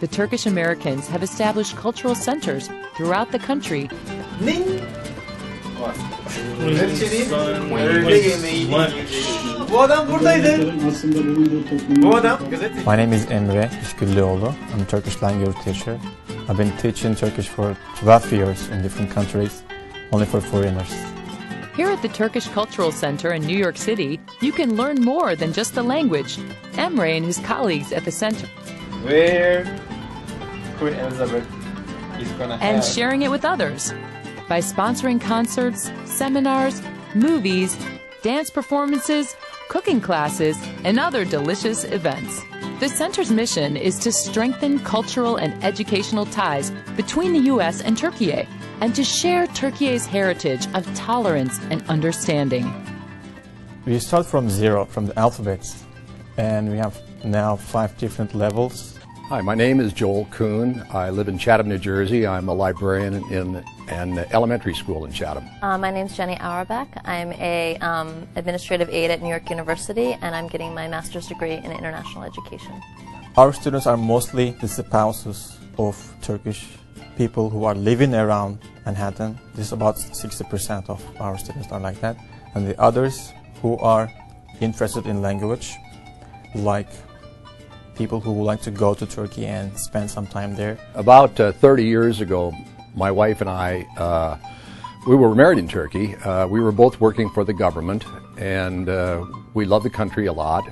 the Turkish Americans have established cultural centers throughout the country. My name is Emre İşgüllüoğlu. I'm a Turkish language teacher. I've been teaching Turkish for 12 years in different countries, only for foreigners. Here at the Turkish Cultural Center in New York City, you can learn more than just the language. Emre and his colleagues at the center where Queen Elizabeth is gonna and have sharing it with others by sponsoring concerts, seminars, movies, dance performances, cooking classes, and other delicious events. The center's mission is to strengthen cultural and educational ties between the U.S. and Turkey, and to share Turkey's heritage of tolerance and understanding. We start from zero, from the alphabets, and we have now 5 different levels. Hi, my name is Joel Kuhn. I live in Chatham, New Jersey. I'm a librarian in an elementary school in Chatham. My name is Jenny Auerbach. I'm a administrative aide at New York University, and I'm getting my master's degree in international education. Our students are mostly the spouses of Turkish people who are living around Manhattan. This is about 60% of our students are like that. And the others who are interested in language, like people who would like to go to Turkey and spend some time there. About 30 years ago, my wife and I, we were married in Turkey. We were both working for the government, and we love the country a lot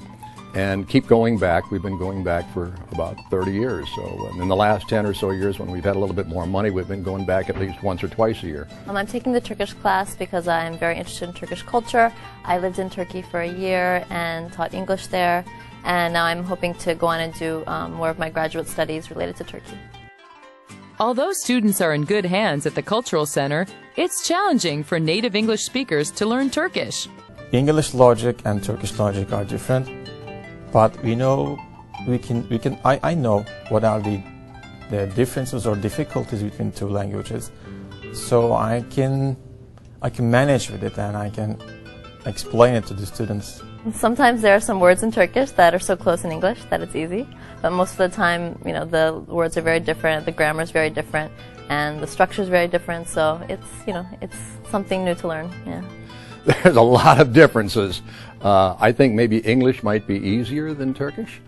and keep going back. We've been going back for about 30 years. So in the last 10 or so years, when we've had a little bit more money, we've been going back at least once or twice a year. I'm taking the Turkish class because I'm very interested in Turkish culture. I lived in Turkey for a year and taught English there, and now I'm hoping to go on and do more of my graduate studies related to Turkey. Although students are in good hands at the Cultural Center, it's challenging for native English speakers to learn Turkish. English logic and Turkish logic are different, but we know I know what are the differences or difficulties between two languages, so I can manage with it and I can explain it to the students. Sometimes there are some words in Turkish that are so close in English that it's easy, but most of the time, you know, the words are very different, the grammar is very different, and the structure is very different, so it's, you know, it's something new to learn, yeah. There's a lot of differences. I think maybe English might be easier than Turkish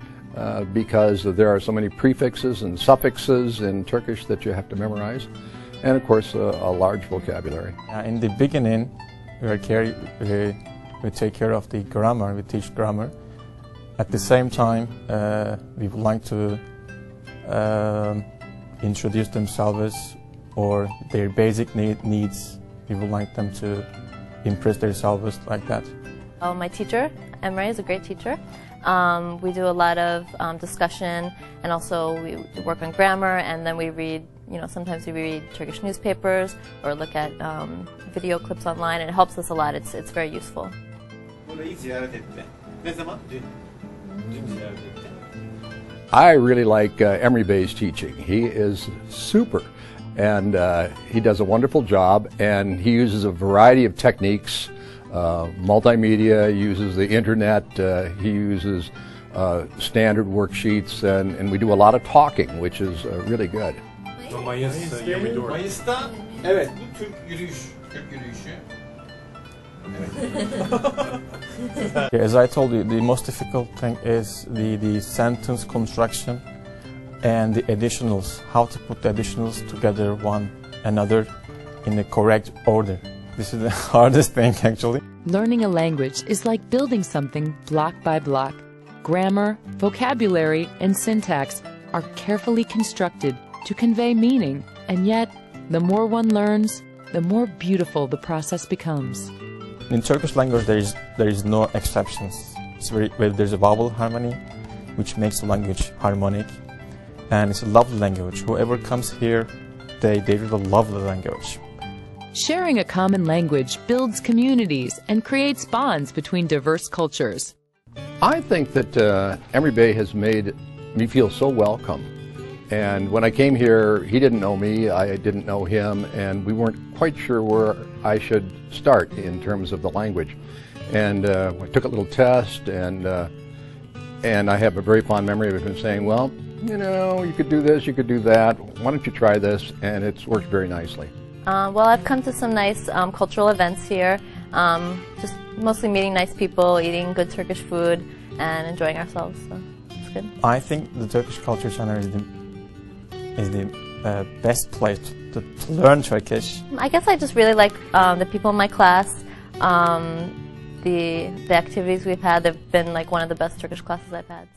because there are so many prefixes and suffixes in Turkish that you have to memorize, and of course a large vocabulary. In the beginning, we take care of the grammar, we teach grammar. At the same time, we would like to introduce themselves or their basic needs. We would like them to impress themselves like that. Oh, my teacher, Emre, is a great teacher. We do a lot of discussion, and also we work on grammar, and then we read, you know, sometimes we read Turkish newspapers or look at video clips online, and it helps us a lot. It's very useful. I really like Emre Bey's teaching. He is super, and he does a wonderful job, and he uses a variety of techniques, multimedia, uses the internet, he uses standard worksheets, and we do a lot of talking, which is really good. Mayıs'ta, evet, bu Türk yürüyüşü. As I told you, the most difficult thing is the sentence construction and the additionals, how to put the additionals together one another in the correct order. This is the hardest thing, actually. Learning a language is like building something block by block. Grammar, vocabulary, and syntax are carefully constructed to convey meaning, and yet, the more one learns, the more beautiful the process becomes. In Turkish language, there is no exceptions. There's a vowel harmony, which makes the language harmonic, and it's a lovely language. Whoever comes here, they will love the language. Sharing a common language builds communities and creates bonds between diverse cultures. I think that Emre Bey has made me feel so welcome. And when I came here, he didn't know me, I didn't know him, and we weren't quite sure where I should start in terms of the language. And I took a little test, and I have a very fond memory of him saying, well, you know, you could do this, you could do that. Why don't you try this? And it's worked very nicely. Well, I've come to some nice cultural events here. Just mostly meeting nice people, eating good Turkish food, and enjoying ourselves. So it's good. I think the Turkish Culture Center is the best place to learn Turkish. I guess I just really like the people in my class. The activities we've had, they've been like one of the best Turkish classes I've had.